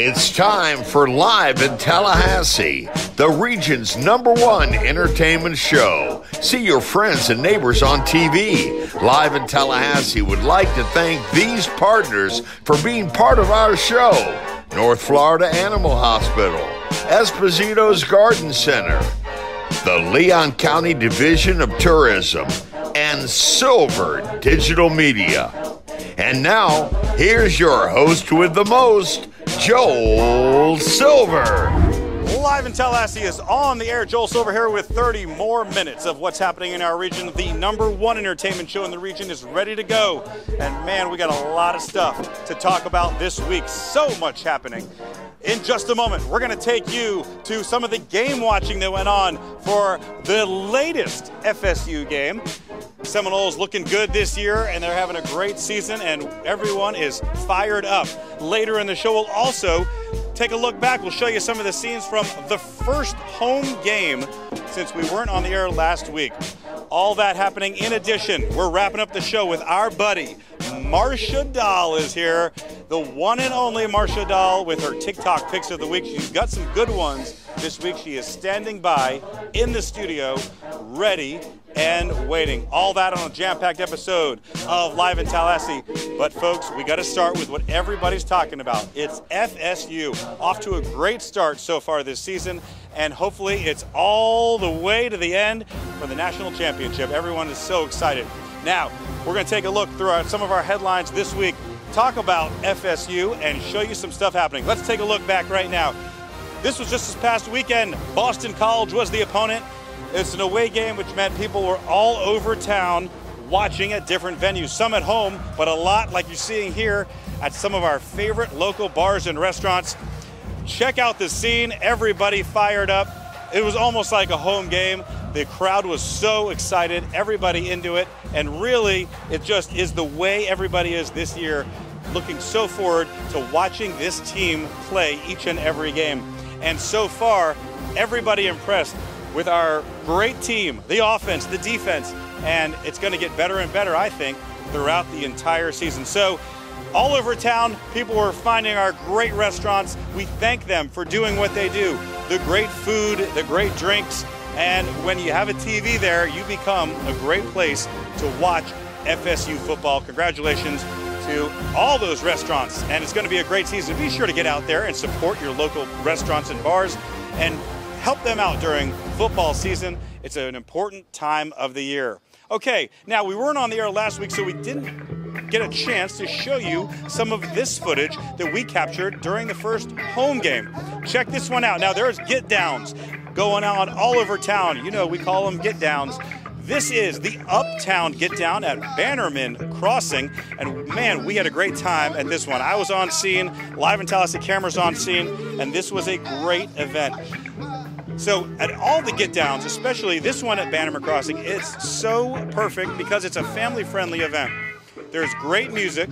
It's time for Live in Tallahassee, the region's #1 entertainment show. See your friends and neighbors on TV. Live in Tallahassee would like to thank these partners for being part of our show. North Florida Animal Hospital, Esposito's Garden Center, the Leon County Division of Tourism, and Silver Digital Media. And now, here's your host with the most, Joel Silver. Live in Tallahassee is on the air. Joel Silver here with 30 more minutes of what's happening in our region. The #1 entertainment show in the region is ready to go. And man, we got a lot of stuff to talk about this week. So much happening. In just a moment, we're going to take you to some of the game watching that went on for the latest FSU game. Seminoles looking good this year, and they're having a great season, and everyone is fired up. Later in the show, we'll also take a look back. We'll show you some of the scenes from the first home game since we weren't on the air last week. All that happening. In addition, we're wrapping up the show with our buddy, Marcia Dahl is here. The one and only Marcia Dahl with her TikTok picks of the week. She's got some good ones this week. She is standing by in the studio, ready and waiting. All that on a jam-packed episode of Live in Tallahassee. But folks, we got to start with what everybody's talking about. It's FSU, off to a great start so far this season, and hopefully it's all the way to the end for the national championship. Everyone is so excited. Now, we're going to take a look through some of our headlines this week, talk about FSU, and show you some stuff happening. Let's take a look back right now. This was just this past weekend. Boston College was the opponent. It's an away game, which meant people were all over town watching at different venues, some at home, but a lot like you're seeing here at some of our favorite local bars and restaurants. Check out the scene, everybody fired up. It was almost like a home game. The crowd was so excited, everybody into it, and really it just is the way everybody is this year, looking so forward to watching this team play each and every game. And so far, everybody impressed with our great team, the offense, the defense, and it's going to get better and better, I think, throughout the entire season. So all over town, people were finding our great restaurants. We thank them for doing what they do. The great food, the great drinks, and when you have a TV there, you become a great place to watch FSU football. Congratulations to all those restaurants, and it's going to be a great season. Be sure to get out there and support your local restaurants and bars and help them out during football season. It's an important time of the year. Okay, now we weren't on the air last week, so we didn't get a chance to show you some of this footage that we captured during the first home game. Check this one out. Now there's get downs going on all over town. You know, we call them get downs. This is the Uptown Get Down at Bannerman Crossing, and man, we had a great time at this one. I was on scene, Live in Tallahassee cameras on scene, and this was a great event. So at all the get downs, especially this one at Bannerman Crossing, it's so perfect because it's a family-friendly event. There's great music,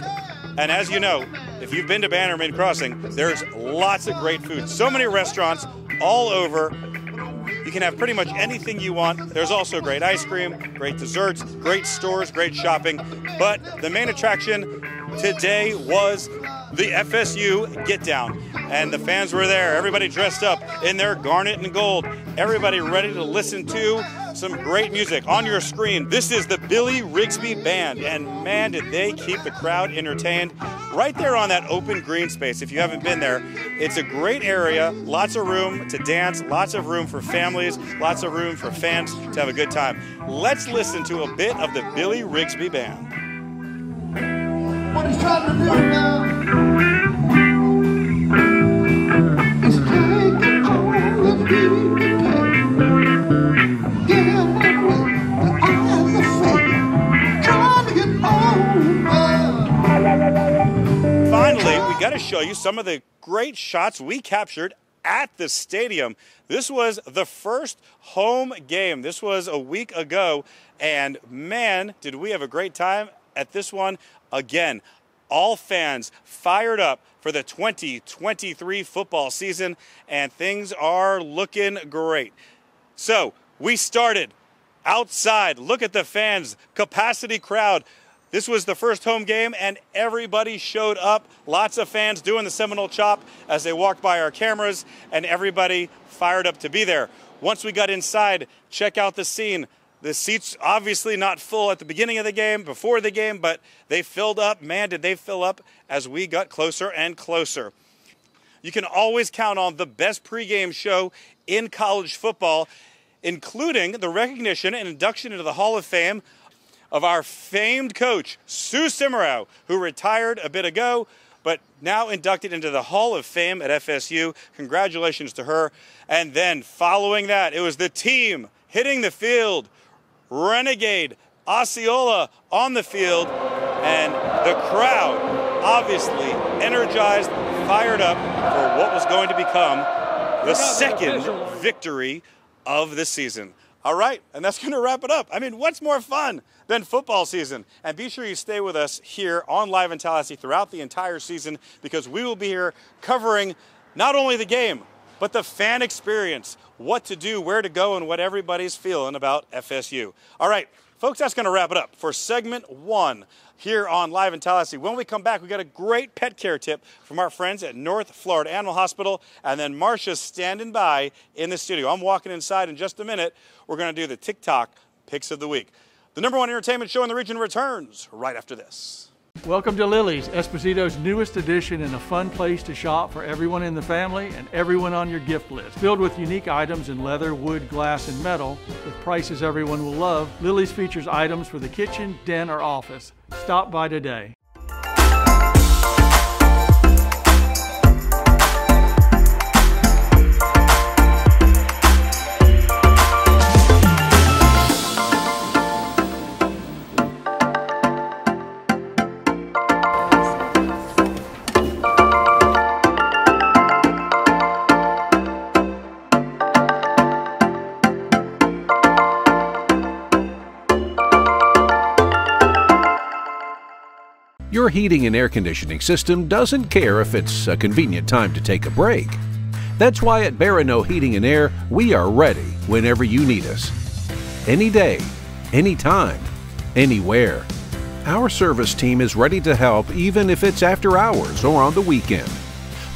and as you know, if you've been to Bannerman Crossing, there's lots of great food. So many restaurants all over. You can have pretty much anything you want. There's also great ice cream, great desserts, great stores, great shopping. But the main attraction today was the FSU Get Down. And the fans were there. Everybody dressed up in their garnet and gold. Everybody ready to listen to some great music. On your screen, this is the Billy Rigsby Band. And man, did they keep the crowd entertained. Right there on that open green space, if you haven't been there, it's a great area. Lots of room to dance, lots of room for families, lots of room for fans to have a good time. Let's listen to a bit of the Billy Rigsby Band. What he's trying to do now is taking all the beauty pain, give away the eyes of faith, trying to get over. Finally, we got to show you some of the great shots we captured at the stadium. This was the first home game. This was a week ago, and man, did we have a great time at this one. Again, all fans fired up for the 2023 football season, and things are looking great. So we started outside. Look at the fans, capacity crowd. This was the first home game, and everybody showed up. Lots of fans doing the Seminole Chop as they walked by our cameras, and everybody fired up to be there. Once we got inside, check out the scene. The seats obviously not full at the beginning of the game, before the game, but they filled up. Man, did they fill up as we got closer and closer. You can always count on the best pregame show in college football, including the recognition and induction into the Hall of Fame of our famed coach, Sue Simmerow, who retired a bit ago, but now inducted into the Hall of Fame at FSU. Congratulations to her. And then following that, it was the team hitting the field, Renegade, Osceola on the field, and the crowd obviously energized, fired up for what was going to become the second victory of the season. All right, and that's going to wrap it up. I mean, what's more fun than football season? And be sure you stay with us here on Live in Tallahassee throughout the entire season, because we will be here covering not only the game, but the fan experience, what to do, where to go, and what everybody's feeling about FSU. All right, folks, that's going to wrap it up for segment 1 here on Live in Tallahassee. When we come back, we got a great pet care tip from our friends at North Florida Animal Hospital, and then Marcia's standing by in the studio. I'm walking inside in just a minute. We're going to do the TikTok Picks of the Week. The #1 entertainment show in the region returns right after this. Welcome to Lily's, Esposito's newest addition and a fun place to shop for everyone in the family and everyone on your gift list. Filled with unique items in leather, wood, glass, and metal with prices everyone will love, Lily's features items for the kitchen, den, or office. Stop by today. Your heating and air conditioning system doesn't care if it's a convenient time to take a break. That's why at Barano Heating and Air, we are ready whenever you need us. Any day, anytime, anywhere. Our service team is ready to help even if it's after hours or on the weekend.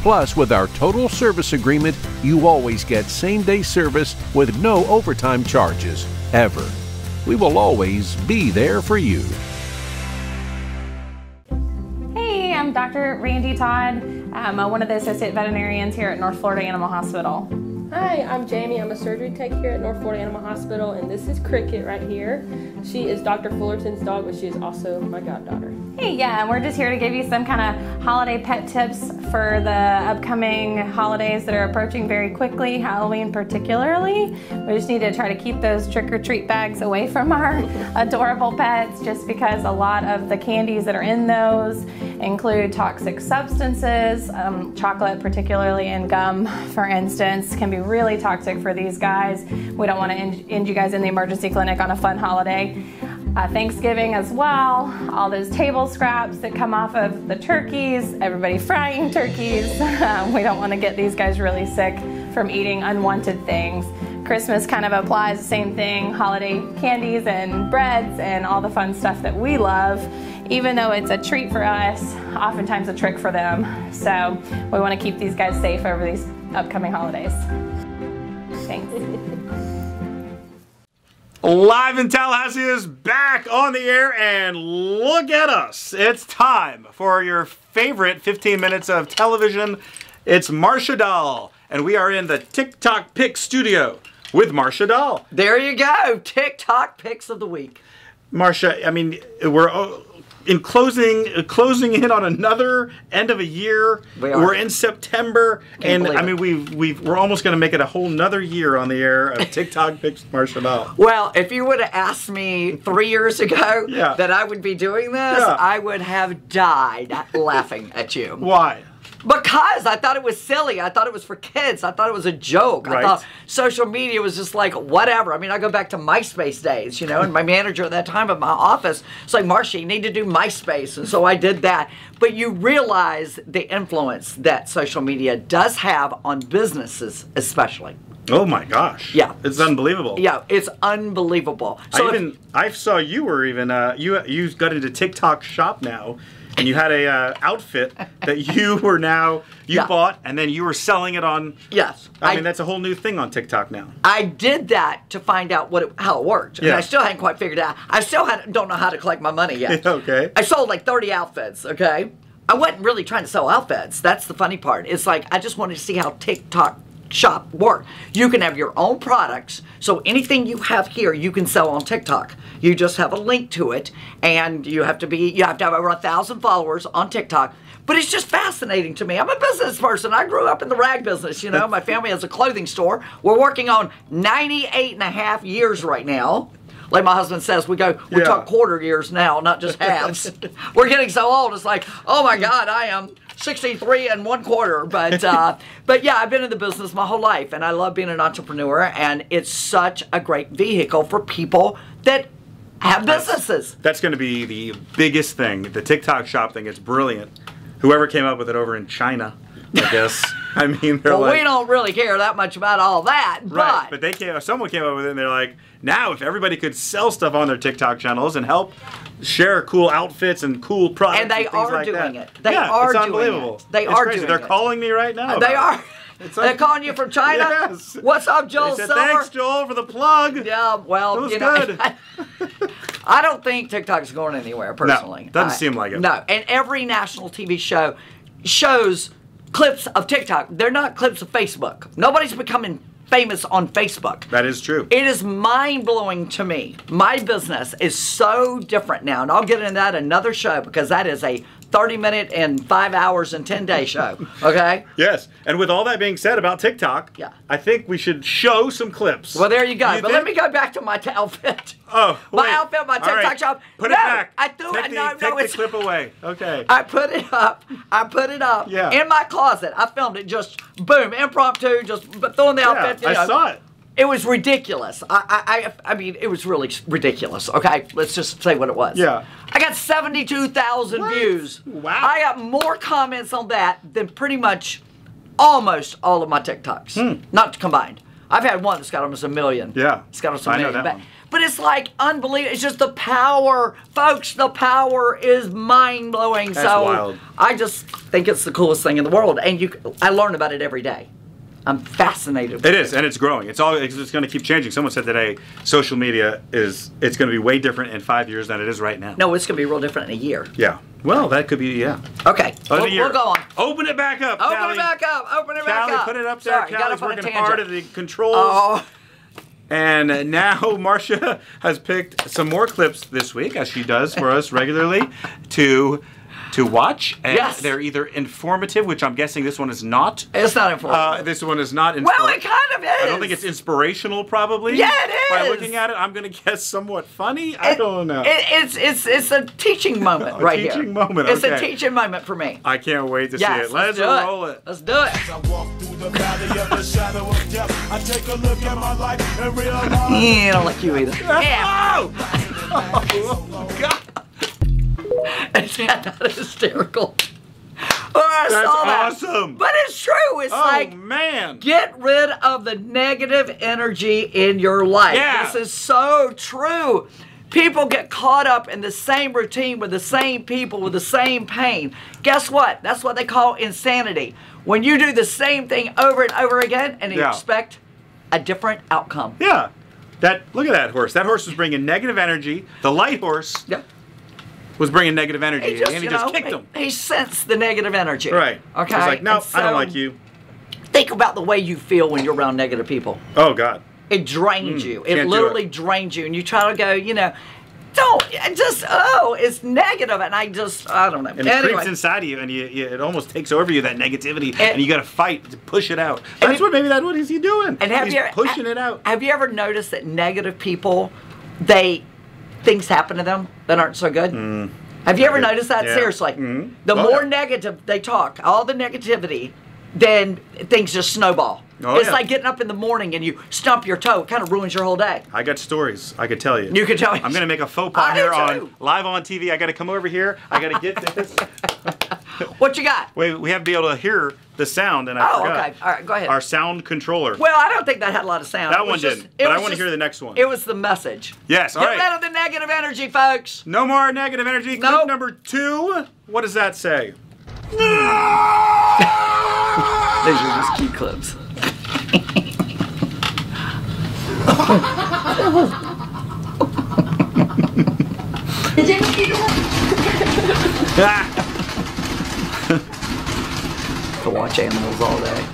Plus, with our total service agreement, you always get same-day service with no overtime charges, ever. We will always be there for you. I'm Dr. Randy Todd. I'm one of the associate veterinarians here at North Florida Animal Hospital. Hi, I'm Jamie. I'm a surgery tech here at North Florida Animal Hospital, and this is Cricket right here. She is Dr. Fullerton's dog, but she is also my goddaughter. Hey, yeah, and we're just here to give you some kind of holiday pet tips for the upcoming holidays that are approaching very quickly, Halloween particularly. We just need to try to keep those trick-or-treat bags away from our adorable pets, just because a lot of the candies that are in those include toxic substances. Chocolate, particularly, and gum, for instance, can be really toxic for these guys. We don't want to end you guys in the emergency clinic on a fun holiday. Thanksgiving as well, all those table scraps that come off of the turkeys, everybody frying turkeys. We don't want to get these guys really sick from eating unwanted things. Christmas kind of applies the same thing, holiday candies and breads and all the fun stuff that we love. Even though it's a treat for us, oftentimes a trick for them. So we want to keep these guys safe over these upcoming holidays. Thanks. Live in Tallahassee is back on the air, and look at us. It's time for your favorite 15 minutes of television. It's Marcia Dahl, and we are in the TikTok Pick studio with Marcia Dahl. There you go, TikTok Picks of the Week. Marcia, I mean, we're in closing in on another end of a year. We're in September, and I mean we're almost going to make it a whole nother year on the air of TikTok Picks Marcia Dahl. Well, if you would have asked me 3 years ago that I would be doing this, I would have died laughing at you. Why? Because I thought it was silly. I thought it was for kids. I thought it was a joke. Right. I thought social media was just like whatever. I mean, I go back to MySpace days, you know, and my manager at that time at my office was like, Marcia, you need to do MySpace. And so I did that. But you realize the influence that social media does have on businesses, especially. Oh my gosh. Yeah. It's unbelievable. Yeah, it's unbelievable. So I saw you were even you got into TikTok Shop now, and you had a outfit that you were now bought, and then you were selling it on. Yes. I mean, that's a whole new thing on TikTok now. I did that to find out how it worked. And I still hadn't quite figured it out. I still don't know how to collect my money yet. Okay. I sold like 30 outfits, okay? I wasn't really trying to sell outfits. That's the funny part. It's like I just wanted to see how TikTok Shop work. You can have your own products, so anything you have here you can sell on TikTok. You just have a link to it, and you have to have over 1,000 followers on TikTok. But it's just fascinating to me. I'm a business person. I grew up in the rag business, you know. My family has a clothing store. We're working on 98 and a half years right now. Like my husband says, we talk quarter years now, not just halves. We're getting so old, it's like, oh my God, I am 63 and 1/4. But yeah, I've been in the business my whole life, and I love being an entrepreneur, and it's such a great vehicle for people that have businesses. That's going to be the biggest thing. The TikTok Shop thing, it's brilliant. Whoever came up with it over in China, I guess. I mean, they're well, we don't really care that much about all that, right? But someone came up with it, and they're like, now if everybody could sell stuff on their TikTok channels and help share cool outfits and cool products, and they are like doing that. it. They are it's doing unbelievable. It. They it's are crazy. doing They're it. calling me right now. They are. They're calling you from China? Yes. What's up, Joel they said, Silver? Thanks, Joel, for the plug. Yeah, well, that was you know, good. I don't think TikTok's going anywhere, personally. No, doesn't seem like it. No, and every national TV show shows clips of TikTok. They're not clips of Facebook. Nobody's becoming famous on Facebook. That is true. It is mind-blowing to me. My business is so different now, and I'll get into that in another show because that is a 30-minute and 5 hours and 10-day show, okay? Yes, and with all that being said about TikTok, I think we should show some clips. Well, there you go. But let me go back to my outfit. Oh, my outfit, my TikTok shop. Put it back. I threw it. Take the clip away. Okay. I put it up. In my closet. I filmed it just, boom, impromptu, just throwing the outfit. I saw it. It was ridiculous. I mean, it was really ridiculous. Okay, let's just say what it was. Yeah. I got 72,000 views. Wow. I got more comments on that than pretty much almost all of my TikToks. Not combined. I've had one that's got almost 1 million. Yeah. It's got almost 1 I know million. that one. But it's like unbelievable. It's just the power. Folks, the power is mind-blowing. That's wild. I just think it's the coolest thing in the world. And I learn about it every day. I'm fascinated with it. It is, and it's growing. It's going to keep changing. Someone said today, social media it's going to be way different in 5 years than it is right now. No, it's going to be real different in a year. Yeah. Well, that could be, yeah. Okay, we'll go on. Open it back up, Open Callie. it back up. Open it back Callie, up. put it up there. Sorry, Callie's working hard at the controls. Oh. And now Marcia has picked some more clips this week, as she does for us regularly, to watch. And yes. They're either informative, which I'm guessing this one is not. It's not informative. This one is not well, it kind of is. I don't think it's inspirational, probably. Yeah, it is. By looking at it, I'm going to guess somewhat funny. I don't know. It's a teaching moment right here. A teaching moment, It's a teaching moment for me. I can't wait to see it. Let's roll it. Let's do it. I walk through the valley of the shadow of death. I take a look at my life and realize. I don't like you either. Yeah. Oh, God. Is that not hysterical? Oh, That's awesome. But it's true. It's like, man, get rid of the negative energy in your life. Yeah. This is so true. People get caught up in the same routine with the same people with the same pain. Guess what? That's what they call insanity. When you do the same thing over and over again and you expect a different outcome. Yeah. Look at that horse. That horse was bringing negative energy. The light horse was bringing negative energy, and he just kicked him. He sensed the negative energy. Right. Okay. He's like, no, I don't like you. Think about the way you feel when you're around negative people. Oh, God. It drains you. It literally drains you. And you try to go, it's negative. And I don't know. And it creeps inside of you, and it almost takes over you, that negativity, and you got to fight to push it out. That's what is he doing? And he's pushing it out. Have you ever noticed that negative people, things happen to them that aren't so good? Have you ever noticed that? Yeah. Seriously. Mm-hmm. The more negative they talk, all the negativity, then things just snowball. Oh, it's yeah. like getting up in the morning and you stump your toe. It kind of ruins your whole day. I got stories. I could tell you. You could tell me. I'm going to make a faux pas I do here too. live on TV. I got to come over here. I got to get this. What you got? Wait, we have to be able to hear the sound, and I forgot. Okay. All right, go ahead. Our sound controller. Well, I don't think that had a lot of sound. That It one was just- didn't, it but I was want to just- hear the next one. It was the message. Yes, all Get right. rid of the negative energy, folks. No more negative energy. Clip Nope. number 2. What does that say? These are just cute clips. To watch animals all day.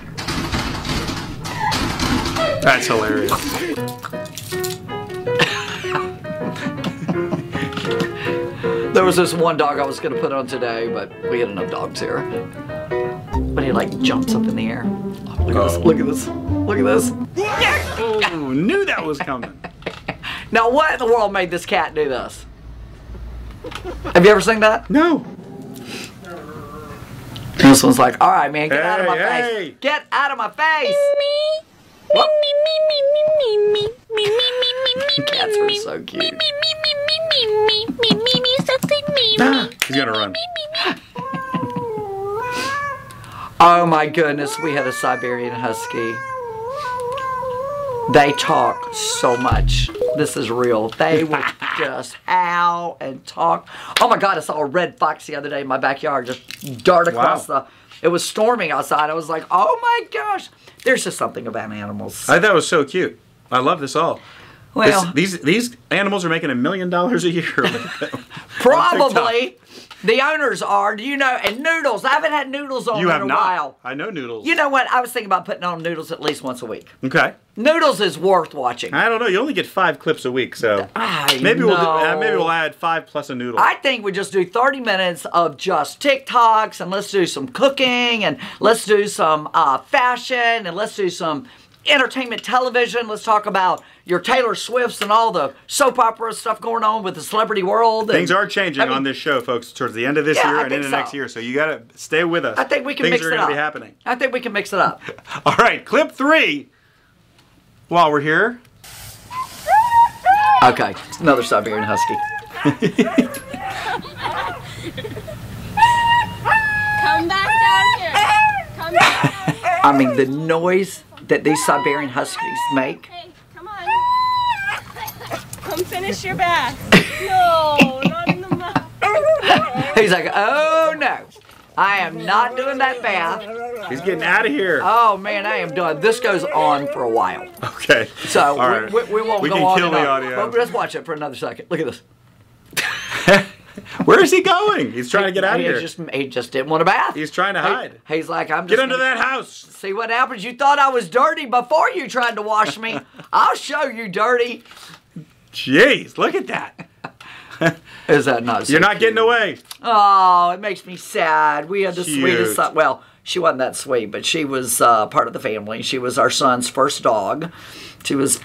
That's hilarious. There was this one dog I was going to put on today, but we had enough dogs here. But he like jumps up in the air. Oh, look at this, look at this, look at this. Oh, knew that was coming. Now what in the world made this cat do this? Have you ever seen that? No. This one's like, all right, man, get out of my Hey, face. hey. Get out of my face. What? Cats are so cute. He's going to run. Oh my goodness, we had a Siberian Husky. They talk so much. This is real. They would just howl and talk. Oh my God, I saw a red fox the other day in my backyard just dart across it was storming outside. I was like, oh my gosh. There's just something about animals. I thought it was so cute. I love this all. Well, These animals are making $1 million a year. probably. The owners are, do you know, and Noodles. I haven't had Noodles on You in have a not. while. I know Noodles. You know what? I was thinking about putting on Noodles at least once a week. Okay. Noodles is worth watching. I don't know. You only get 5 clips a week, so I maybe know. we'll add 5 plus a noodle. I think we just do 30 minutes of just TikToks, and let's do some cooking, and let's do some fashion, and let's do some entertainment television. Let's talk about your Taylor Swifts and all the soap opera stuff going on with the celebrity world. Things are changing on this show, folks, towards the end of this year and into next year. So you got to stay with us. I think we can Things mix are it going up. to be happening. I think we can mix it up. All right, clip 3. While we're here. Okay, another Siberian Husky. Come back down here. Come back. I mean, the noise that these Siberian Huskies make. Hey, come on. Come finish your bath. No, not in the mouth. He's like, oh no, I am not doing that bath. He's getting out of here. Oh man, I am done. This goes on for a while. Okay. So All right. we won't We go can on kill and the on. audio. But let's watch it for another second. Look at this. Where is he going? He's trying to get out of here. He just didn't want a bath. He's trying to hide. He's like, I'm just Get under gonna that house. see what happens. You thought I was dirty before you tried to wash me. I'll show you dirty. Jeez, look at that. Is that not so You're not cute? getting away. Oh, it makes me sad. We had the Cute. sweetest son. Well, she wasn't that sweet, but she was part of the family. She was our son's first dog. He was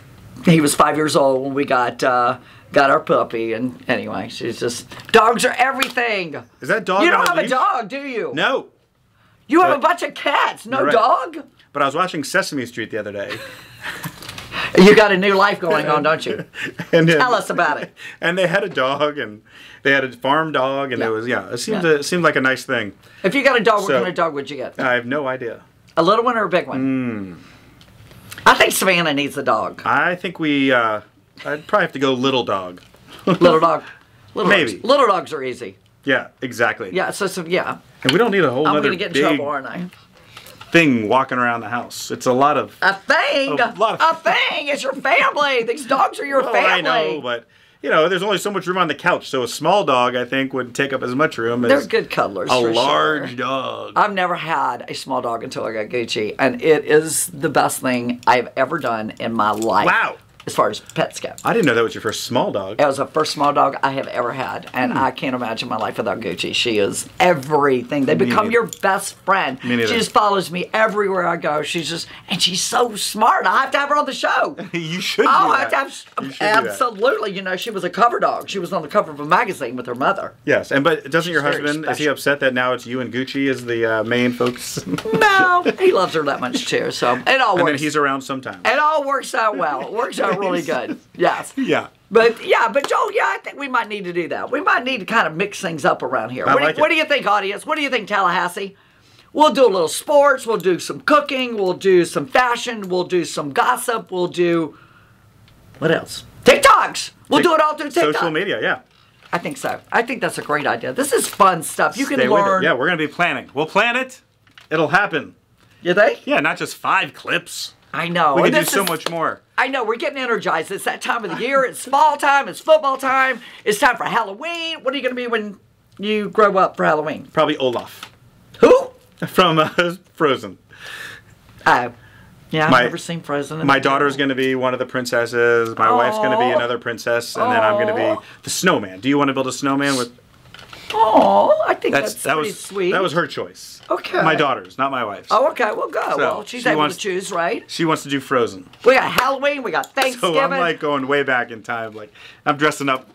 5 years old when we got our puppy, and anyway, she's just, dogs are everything. Is that dog You on don't have a leash? dog, do you? No. You have But- a bunch of cats, no You're right. dog? But I was watching Sesame Street the other day. You got a new life going on, don't you? And then, Tell us about it. And they had a dog, and they had a farm dog, and Yeah. it seemed like a nice thing. If you got a dog, what So- kind of dog would you get? I have no idea. A little one or a big one? I think Savannah needs a dog. I think I'd probably have to go little dog. Little dog. Maybe. Dogs. Little dogs are easy. Yeah, exactly. Yeah, so yeah. And we don't need a whole I'm other going to get in big trouble, aren't I? thing walking around the house. It's a lot of... A thing? A lot of- A thing? It's your family. These dogs are your Well, family. I know, but... there's only so much room on the couch, so a small dog, I think, would take up as much room They're as good cuddlers, a for large sure. dog. I've never had a small dog until I got Gucci, and it is the best thing I've ever done in my life. Wow. as far as pets go. I didn't know that was your first small dog. It was the first small dog I have ever had, and I can't imagine my life without Gucci. She is everything. They become your best friend. Me neither. She just follows me everywhere I go. She's so smart. I have to have her on the show. You should. I have to have. Absolutely. You know, she was a cover dog. She was on the cover of a magazine with her mother. Yes, but doesn't your husband? Is he upset that now it's you and Gucci as the main focus? No, he loves her that much too. So it all works. And then he's around sometimes. It all works out well. It works out really good. Yes. Yeah. But Joel, I think we might need to do that. We might need to kind of mix things up around here. What do you think, audience? What do you think, Tallahassee? We'll do a little sports. We'll do some cooking. We'll do some fashion. We'll do some gossip. We'll do what else? TikToks. We'll do it all through TikTok. Social media, yeah. I think so. I think that's a great idea. This is fun stuff. You can learn. Yeah, we're going to be planning. We'll plan it. It'll happen. You think? Yeah, not just 5 clips. I know. We can do so much more. I know. We're getting energized. It's that time of the year. It's fall time. It's football time. It's time for Halloween. What are you going to be when you grow up for Halloween? Probably Olaf. Who? From Frozen. Yeah, I've never seen Frozen. My daughter's going to be one of the princesses. My wife's going to be another princess. And then I'm going to be the snowman. Do you want to build a snowman with... Oh, I think that's pretty sweet. That was her choice. Okay. My daughter's, not my wife's. Oh, okay. Well, go. So well, she's able to choose, right? She wants to do Frozen. We got Halloween. We got Thanksgiving. So I'm like going way back in time. Like I'm dressing up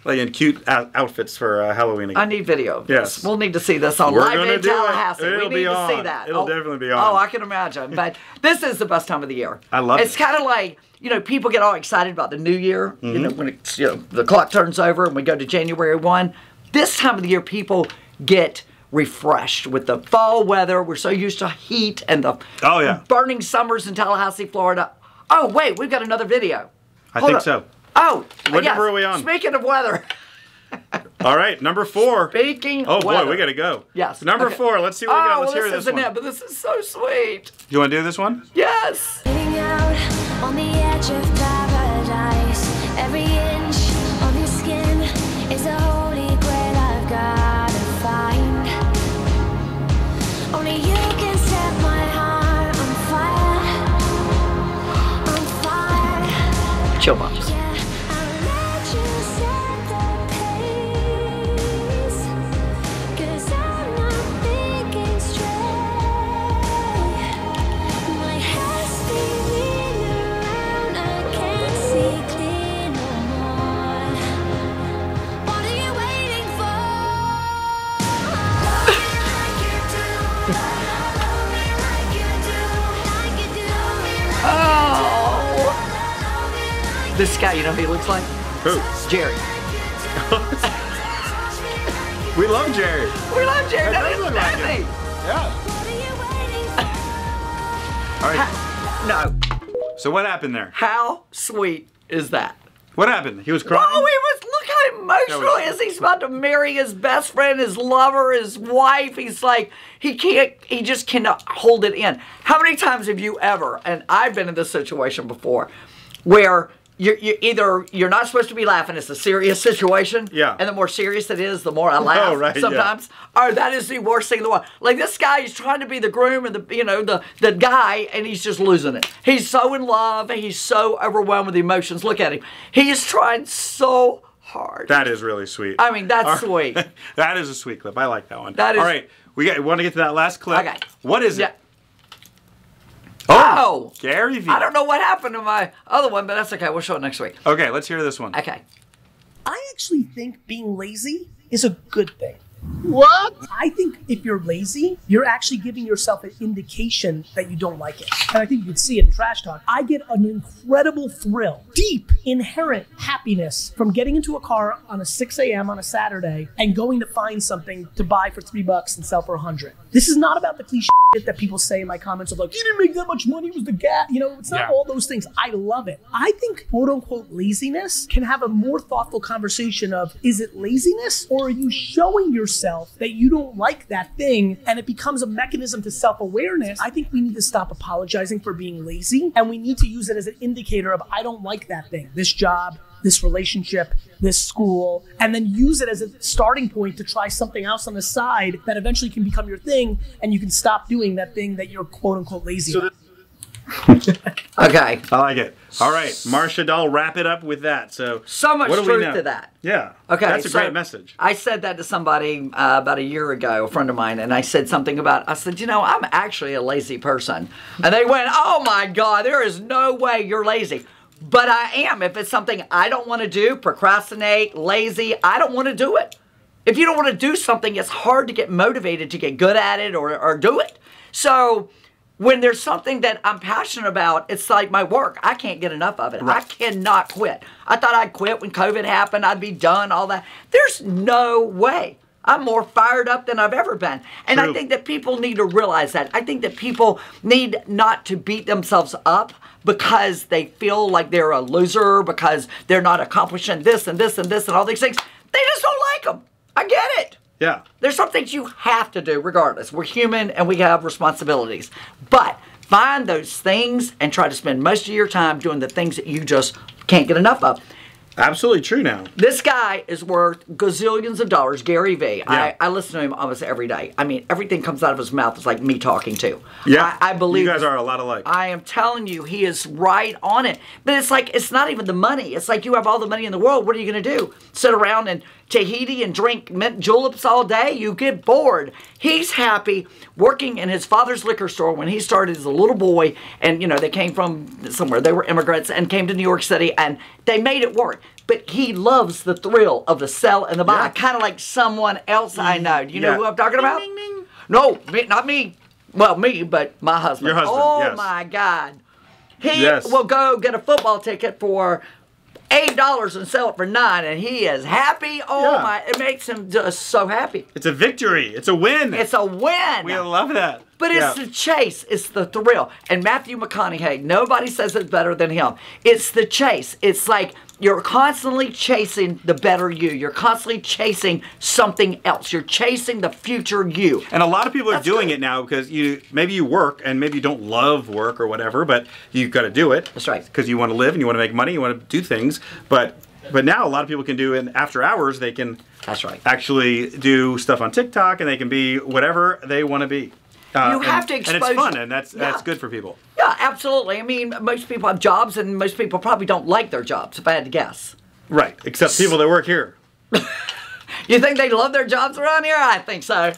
like in cute outfits for Halloween again. I need video of this. Yes. We'll need to see this on Live in Tallahassee. It'll we need to see that. It'll definitely be on. Oh, I can imagine. But this is the best time of the year. I love it. It's kind of like, you know, people get all excited about the new year. You know, when it's, the clock turns over and we go to January 1. This time of the year, people get refreshed with the fall weather. We're so used to heat and the burning summers in Tallahassee, Florida. Oh, wait, we've got another video. I think so. Oh, what number are we on? Speaking of weather. All right, number 4. Speaking of weather. boy, we got to go. Yes. Number 4, let's see what we got. Let's hear this one. But this is so sweet. You want to do this one? Yes. Out on the edge of paradise. Every inch of your skin is a holy grail I've got to find. Only you can set my heart on fire. Chill bumps. This guy, you know who he looks like? Who? Jerry. We love Jerry. We love Jerry. That does look like him. Yeah. All right. No. So what happened there? How sweet is that? What happened? He was crying? Oh, he was. Look how emotional he is. He's about to marry his best friend, his lover, his wife. He's like, he just cannot hold it in. How many times have you ever, and I've been in this situation before, where you're not supposed to be laughing. It's a serious situation. Yeah. And the more serious it is, the more I laugh. Oh, right, sometimes. Yeah. Oh, that is the worst thing in the world. Like this guy is trying to be the groom and the guy, and he's just losing it. He's so in love. He's so overwhelmed with emotions. Look at him. He is trying so hard. That is really sweet. I mean, that's sweet. That is a sweet clip. I like that one. That is. All right. We want to get to that last clip. Okay. What is it? Oh! Gary Vee. I don't know what happened to my other one, but that's okay. We'll show it next week. Okay, let's hear this one. Okay. I actually think being lazy is a good thing. What? I think if you're lazy, you're actually giving yourself an indication that you don't like it. And I think you can see it in Trash Talk. I get an incredible thrill, deep, inherent happiness from getting into a car on a 6 a.m. on a Saturday and going to find something to buy for $3 and sell for $100. This is not about the cliche shit that people say in my comments of like, you didn't make that much money, it was the gas. You know, it's not all those things. I love it. I think quote unquote laziness can have a more thoughtful conversation of, is it laziness or are you showing yourself that you don't like that thing and it becomes a mechanism to self-awareness? I think we need to stop apologizing for being lazy and we need to use it as an indicator of, I don't like that thing, this job, this relationship, this school, and then use it as a starting point to try something else on the side that eventually can become your thing and you can stop doing that thing that you're quote unquote lazy about. Okay. I like it. All right, Marcia Dahl, wrap it up with that. So much what do we truth know? to that. Yeah. Okay. That's a great message. I said that to somebody about a year ago, a friend of mine, and I said something about, I said, I'm actually a lazy person. And they went, oh my God, there is no way you're lazy. But I am. If it's something I don't want to do, procrastinate, lazy, I don't want to do it. If you don't want to do something, it's hard to get motivated to get good at it or do it. So when there's something that I'm passionate about, it's like my work. I can't get enough of it. Right. I cannot quit. I thought I'd quit when COVID happened. I'd be done, all that. There's no way. I'm more fired up than I've ever been. And I think that people need to realize that. I think that people need not to beat themselves up because they feel like they're a loser, because they're not accomplishing this and this and this and all these things. They just don't like them. I get it. Yeah. There's some things you have to do regardless. We're human and we have responsibilities. But find those things and try to spend most of your time doing the things that you just can't get enough of. Absolutely true now. This guy is worth gazillions of dollars, Gary Vee. Yeah. I listen to him almost every day. I mean, everything comes out of his mouth is like me talking to. Yeah. I believe you guys are a lot alike. I am telling you, he is right on it. But it's like, it's not even the money. It's like you have all the money in the world. What are you going to do? Sit around in Tahiti and drink mint juleps all day? You get bored. He's happy working in his father's liquor store when he started as a little boy. And, they came from somewhere. They were immigrants and came to New York City and they made it work. But he loves the thrill of the sell and the buy, kind of like someone else I know. Do you know who I'm talking about? Ding, ding, ding. No, not me. Well, me, but my husband. Your husband, oh, yes. my God. He will go get a football ticket for $8 and sell it for $9, and he is happy. Oh, my. It makes him just so happy. It's a victory. It's a win. It's a win. We love that. But it's the chase. It's the thrill. And Matthew McConaughey, nobody says it better than him. It's the chase. It's like you're constantly chasing the better you. You're constantly chasing something else. You're chasing the future you. And a lot of people are doing it now because maybe you work and maybe you don't love work or whatever, but you've got to do it. That's right. Because you want to live and you want to make money, you want to do things. But now a lot of people can do, and after hours they can actually do stuff on TikTok and they can be whatever they want to be. You have to expose. And it's fun, and that's good for people. Yeah, absolutely. I mean, most people have jobs, and most people probably don't like their jobs, if I had to guess. Right, except people that work here. You think they love their jobs around here? I think so.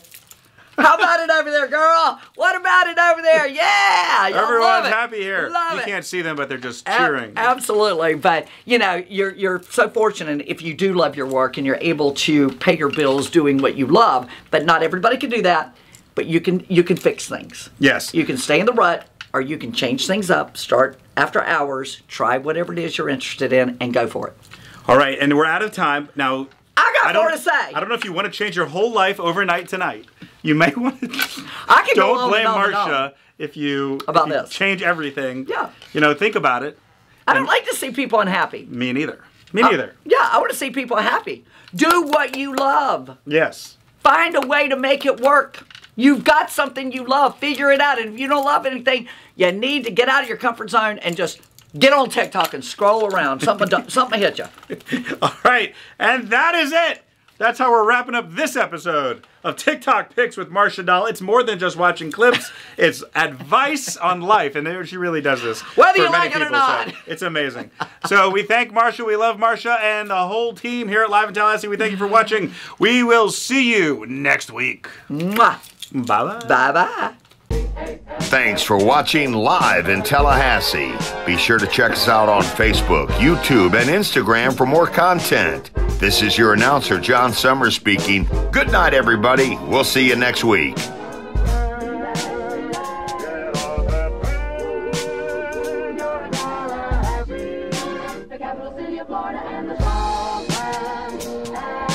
How about it over there, girl? What about it over there? Yeah, y'all Everyone's love it. happy here. Love you it. can't see them, but they're just cheering. Absolutely, but you're so fortunate if you do love your work and you're able to pay your bills doing what you love. But not everybody can do that. But you can fix things. Yes. You can stay in the rut, or you can change things up, start after hours, try whatever it is you're interested in, and go for it. All right, and we're out of time. Now, I got more to say. I don't know if you want to change your whole life overnight tonight. You may want to. I can go Don't on blame and on and Marcia on if you this. change everything. Yeah. Think about it. I don't like to see people unhappy. Me neither. Me neither. Yeah, I want to see people happy. Do what you love. Yes. Find a way to make it work. You've got something you love. Figure it out. And if you don't love anything, you need to get out of your comfort zone and just get on TikTok and scroll around. Something hit you. All right. And that is it. That's how we're wrapping up this episode of TikTok Picks with Marcia Dahl. It's more than just watching clips. It's advice on life. And she really does this. Whether for you many like it or people, not. so it's amazing. So we thank Marcia. We love Marcia and the whole team here at Live in Tallahassee. We thank you for watching. We will see you next week. Mwah. Bye-bye. Bye-bye. Thanks for watching Live in Tallahassee. Be sure to check us out on Facebook, YouTube, and Instagram for more content. This is your announcer, John Summers, speaking. Good night, everybody. We'll see you next week. The capital city of Florida and the small town.